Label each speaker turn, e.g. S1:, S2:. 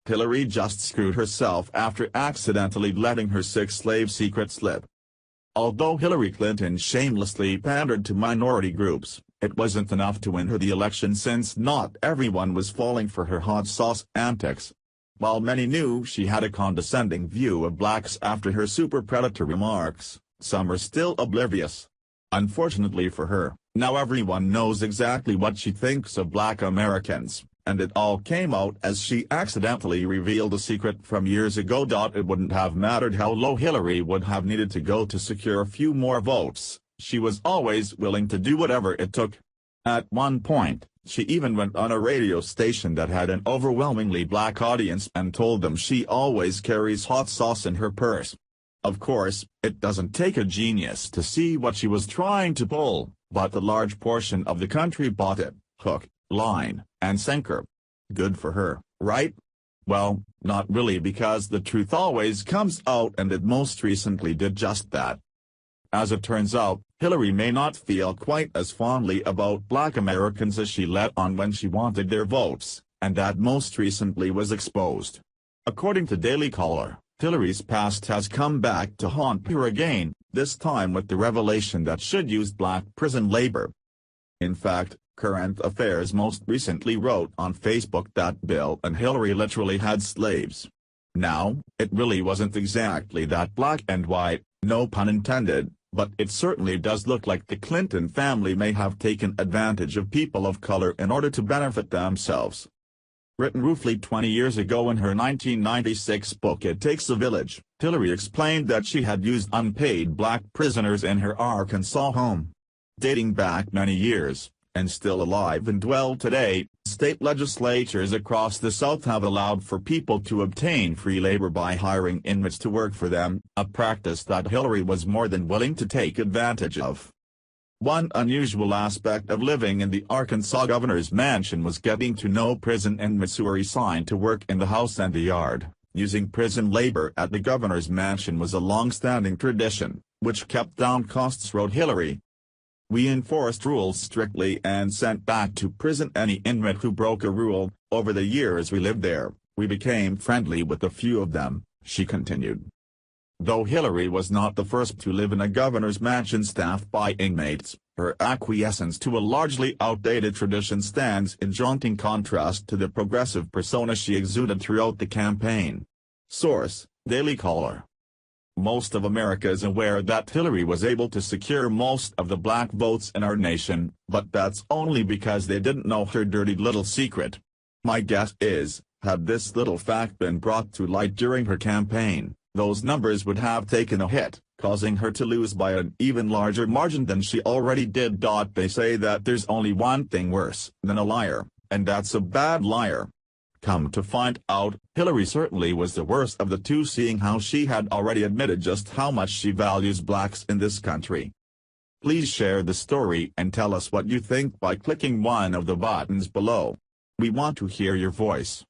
S1: Hillary just screwed herself after accidentally letting her six-slave secret slip. Although Hillary Clinton shamelessly pandered to minority groups, it wasn't enough to win her the election since not everyone was falling for her hot sauce antics. While many knew she had a condescending view of blacks after her super predator remarks, some are still oblivious. Unfortunately for her, now everyone knows exactly what she thinks of black Americans, and it all came out as she accidentally revealed a secret from years ago. It wouldn't have mattered how low Hillary would have needed to go to secure a few more votes, she was always willing to do whatever it took. At one point, she even went on a radio station that had an overwhelmingly black audience and told them she always carries hot sauce in her purse. Of course, it doesn't take a genius to see what she was trying to pull, but a large portion of the country bought it, hook, line, and sinker. Good for her, right? Well, not really, because the truth always comes out, and it most recently did just that. As it turns out, Hillary may not feel quite as fondly about black Americans as she let on when she wanted their votes, and that most recently was exposed. According to Daily Caller, Hillary's past has come back to haunt her again, this time with the revelation that she'd used black prison labor. In fact, Current Affairs most recently wrote on Facebook that Bill and Hillary literally had slaves. Now, it really wasn't exactly that black and white, no pun intended, but it certainly does look like the Clinton family may have taken advantage of people of color in order to benefit themselves. Written roughly 20 years ago in her 1996 book It Takes a Village, Hillary explained that she had used unpaid black prisoners in her Arkansas home. Dating back many years, and still alive and well today, state legislatures across the South have allowed for people to obtain free labor by hiring inmates to work for them, a practice that Hillary was more than willing to take advantage of. One unusual aspect of living in the Arkansas governor's mansion was getting to know prison inmates who were assigned to work in the house and the yard. Using prison labor at the governor's mansion was a long-standing tradition, which kept down costs, wrote Hillary. We enforced rules strictly and sent back to prison any inmate who broke a rule. Over the years we lived there, we became friendly with a few of them, she continued. Though Hillary was not the first to live in a governor's mansion staffed by inmates, her acquiescence to a largely outdated tradition stands in jaunting contrast to the progressive persona she exuded throughout the campaign. Source: Daily Caller. Most of America is aware that Hillary was able to secure most of the black votes in our nation, but that's only because they didn't know her dirty little secret. My guess is, had this little fact been brought to light during her campaign, those numbers would have taken a hit, causing her to lose by an even larger margin than she already did. They say that there's only one thing worse than a liar, and that's a bad liar. Come to find out, Hillary certainly was the worst of the two, seeing how she had already admitted just how much she values blacks in this country. Please share the story and tell us what you think by clicking one of the buttons below. We want to hear your voice.